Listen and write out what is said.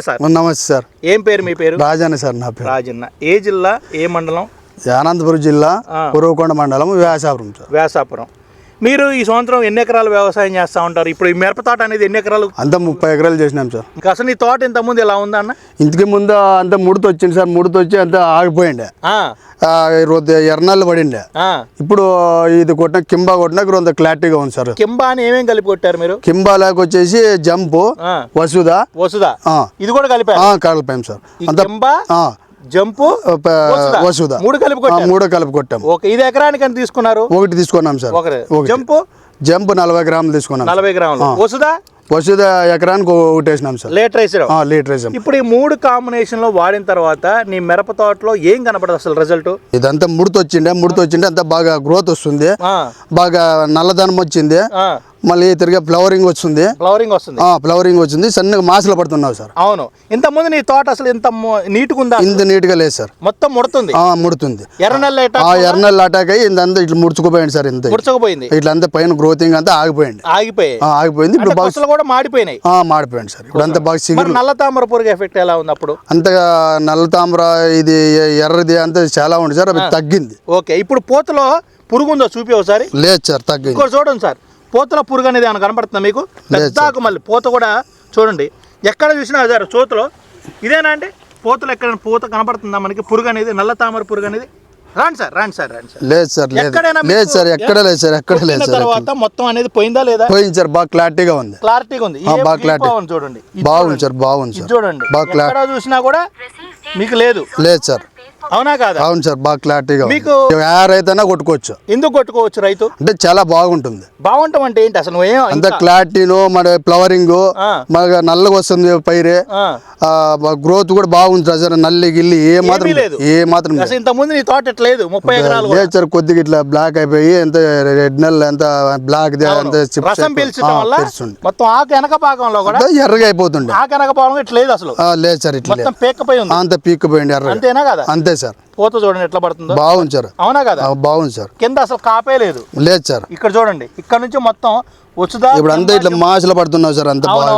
Sir నమస్తే sir. ఏం పేరు మీ పేరు? రాజన్న సార్ నా పేరు. రాజన్న. ఏ జిల్లా, ఏ మండలం? అనంతపురం జిల్లా ఉరవకొండ మండలం వ్యాసాపురం సార్. వ్యాసాపురం. మీరు ఈ సంవత్సరం ఎన్ని ఎకరాలు వ్యవసాయం చేస్తూ ఉంటారు? ఇప్పుడు ఈ మిరప తోట అనేది ఎన్ని ఎకరాలు? అంతా 30 ఎకరాలు చేసినాం సార్. అసలు ఈ తోట ఇంత ముందు ఎలా ఉందా అన్న? ఇంతకు ముందు అంత ముడత వచ్చింది సార్. ముడత వచ్చి అంతా ఆగిపోయిండే, ఎర్రనల్లు పడిండే. ఇప్పుడు ఇది కొట్టిన కింబా కొట్టినా కొంత క్లారిటీగా ఉంది సార్. కింబా అని ఏమేమి కలిపి కొట్టారు మీరు? కింబా లాగా వచ్చేసి జంపు, వసుదా. ఇది కూడా కలిపారు? కలిపాం సార్. కింబా, జంపు, వసుదా మూడు కలిపి కొట్టాం. ఇది ఎకరానికి ఎంత తీసుకున్నారు? ఒకటి తీసుకున్నాం సార్. జంపు 40 గ్రాములు తీసుకున్నాం. 40 గ్రాములు. వసుదా ఎకరానికి ఒకటి వేసినాం సార్. లీటర్ వేసాం. ఇప్పుడు ఈ 3 కాంబినేషన్ లో వాడిన తర్వాత నీ మిరప తోటలో ఏం కనపడదు అసలు రిజల్ట్? ఇదంతా ముడత వచ్చిండే అంతా బాగా గ్రోత్ వస్తుంది, బాగా నల్లదనం వచ్చింది, మళ్ళీ తిరిగి ఫ్లవరింగ్ వస్తుంది. ఫ్లవరింగ్ వచ్చింది, సన్నగా మాసలు పడుతున్నావు సార్. అవును. ఇంత ముందు నీ తోట అసలు ఇంత నీట్ గా ఉందా? ఇంత నీట్ గా లేదు సార్. మొత్తం ముడుతుంది. ఎర్రనల్ల అటాక్ అయ్యి ఇంత ఇట్లా ముడుచుకుపోయింది సార్. ఇంత ముడుచుకుపోయింది, ఇట్లా అంతా పైన గ్రోతింగ్ అంతా ఆగిపోయింది. ఇప్పుడు బాగా కూడా మాడిపోయినాయి సార్. ఇప్పుడు అంతా బాగా సిగురు. నల్ల తామర పురుగు ఎఫెక్ట్ ఎలా ఉంది అప్పుడు? అంతగా నల్ల తామర ఇది ఎర్రది అంతా చాలా ఉంది సార్. అది తగ్గింది. ఓకే. ఇప్పుడు పూతలో పురుగు ఉందో చూపి ఒకసారి. లేదు సార్, తగ్గింది. చూడండి సార్, పూతలో పురుగు అనేది ఏమైనా కనపడుతుందా మీకు? పెద్దకు మళ్ళీ పూత కూడా చూడండి, ఎక్కడ చూసినా సార్ చూతలో ఇదేనా అండి? పూతలో ఎక్కడ పూత కనపడుతుందా మనకి? పురుగు అనేది, నల్ల తామర పురుగు అనేది? రాండి సార్. లేదు సార్, ఎక్కడ లేదు సార్. తర్వాత మొత్తం అనేది పోయిందా లేదా? పోయింది సార్, బాగా క్లారిటీగా ఉంది. చూడండి, బాగుంది సార్. చూడండి, ఎక్కడ చూసినా కూడా మీకు లేదు సార్. అవునా కాదా? అవును సార్, బాగా క్లారిటీగా. మీకు రైతైనా కొట్టుకోవచ్చు. ఎందుకు కొట్టుకోవచ్చు రైతు? అంటే చాలా బాగుంటుంది. బాగుంటాం అంటే ఏంటి అసలు? అంత క్లారిటీను, మన ఫ్లవరింగ్ బాగా నల్లగా వస్తుంది పైరే, గ్రోత్ కూడా బాగుంది సార్. నల్లి గిల్లి ఏ మాత్రం లేదు. ఇంత ముందు నీ తోట లేదు 30 ఎకరాలు లేదు సార్. కొద్దిగా ఇట్లా బ్లాక్ అయిపోయి ఎంత రెడ్ నల్ ఎంత బ్లాక్ రసం పీల్చడం వల్ల మొత్తం ఆకు వెనక భాగంలో కూడా ఎర్రగా అయిపోతుండే. ఆకు వెనక భాగం ఇట్లా లేదు అసలు. లేదు సార్, ఇట్లా మొత్తం పీక్కపోయి ఉంది. అంత పీక్కపోయింది ఎర్ర. అంతేనా కదా? అంతే సార్. పూత చూడండి ఎట్లా పడుతుందో. బాగుంది సార్. అవునా కదా? బాగుంది సార్. కింద అసలు కాపే లేదు సార్. ఇక్కడ చూడండి, ఇక్కడ నుంచి మొత్తం వచ్చుదా. ఇప్పుడు అంతా ఇట్లా మాసలు పడుతున్నావు సార్. అంత బాగా